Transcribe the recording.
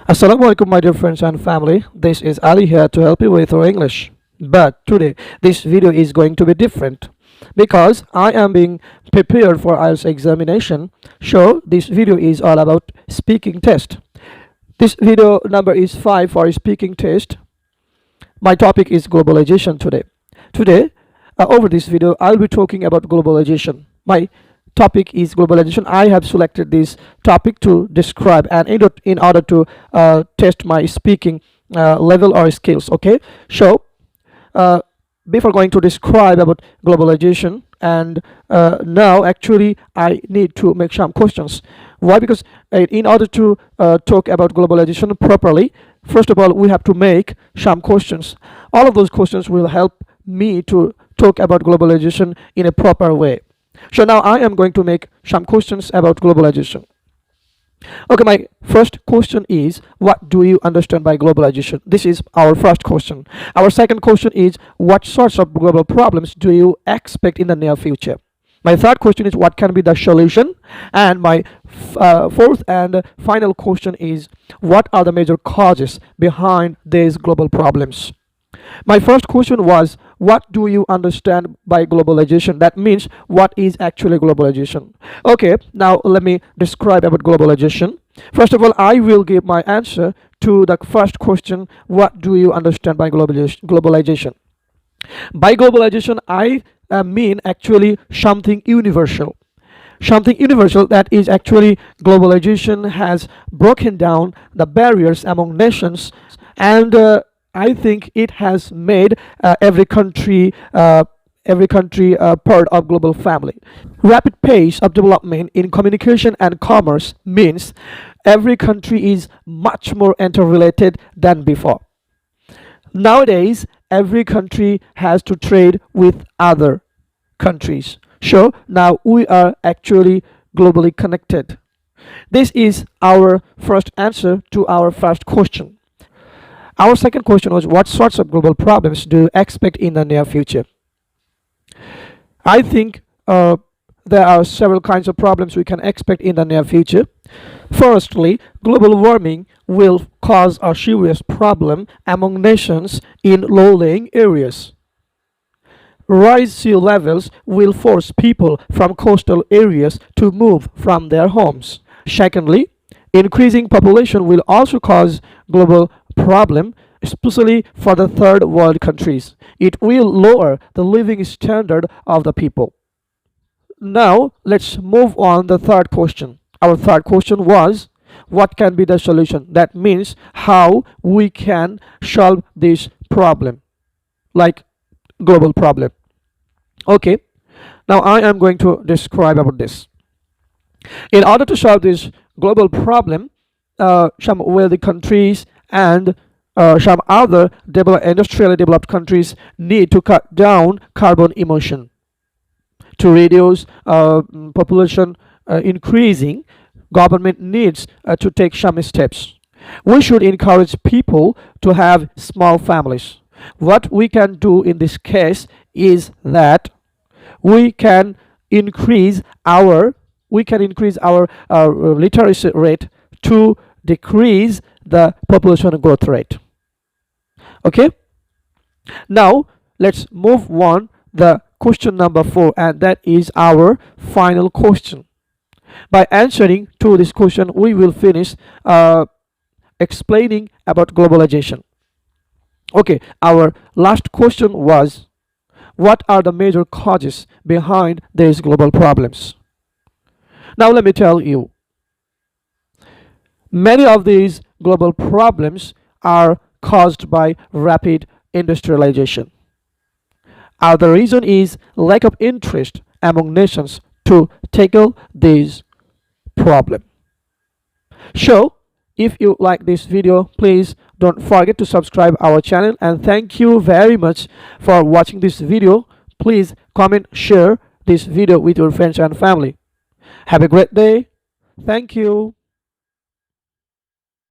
Assalamualaikum, my dear friends and family. This is Ali here to help you with your English. But today, this video is going to be different because I am being prepared for IELTS examination. So this video is all about speaking test. This video number is 5 for speaking test. My topic is globalization today. Over this video, I'll be talking about globalization. My topic is globalization. I have selected this topic to describe and in order to test my speaking level or skills. Okay, so before going to describe about globalization, and now actually I need to make some questions. Why? Because in order to talk about globalization properly, first of all we have to make some questions. All of those questions will help me to talk about globalization in a proper way. So now I am going to make some questions about globalization. Okay, my first question is, what do you understand by globalization? This is our first question. Our second question is, what sorts of global problems do you expect in the near future? My third question is, what can be the solution? And my fourth and final question is, what are the major causes behind these global problems? My first question was, what do you understand by globalization? That means, what is actually globalization? Okay, now let me describe about globalization. First of all, I will give my answer to the first question, what do you understand by globalization? By globalization, I mean actually something universal. Something universal, that is actually globalization has broken down the barriers among nations, and I think it has made every country part of global family. Rapid pace of development in communication and commerce means every country is much more interrelated than before. Nowadays, every country has to trade with other countries. So now we are actually globally connected. This is our first answer to our first question. Our second question was, what sorts of global problems do you expect in the near future? I think there are several kinds of problems we can expect in the near future. Firstly, global warming will cause a serious problem among nations in low-lying areas. Rise sea levels will force people from coastal areas to move from their homes. Secondly, increasing population will also cause global problem, especially for the third world countries. It will lower the living standard of the people. Now let's move on the third question. Our third question was, what can be the solution? That means how we can solve this problem, like global problem. Okay, now I am going to describe about this. In order to solve this global problem, some wealthy countries and some other industrially developed countries need to cut down carbon emission. To reduce population increasing, government needs to take some steps. We should encourage people to have small families. What we can do in this case is that we can increase our literacy rate to decrease the population growth rate. Okay, now let's move on the question number 4, and that is our final question. By answering to this question, we will finish explaining about globalization. Okay, our last question was, what are the major causes behind these global problems? Now let me tell you, many of these global problems are caused by rapid industrialization. The reason is lack of interest among nations to tackle this problem. So, if you like this video, please don't forget to subscribe our channel, and thank you very much for watching this video. Please comment, share this video with your friends and family. Have a great day. Thank you.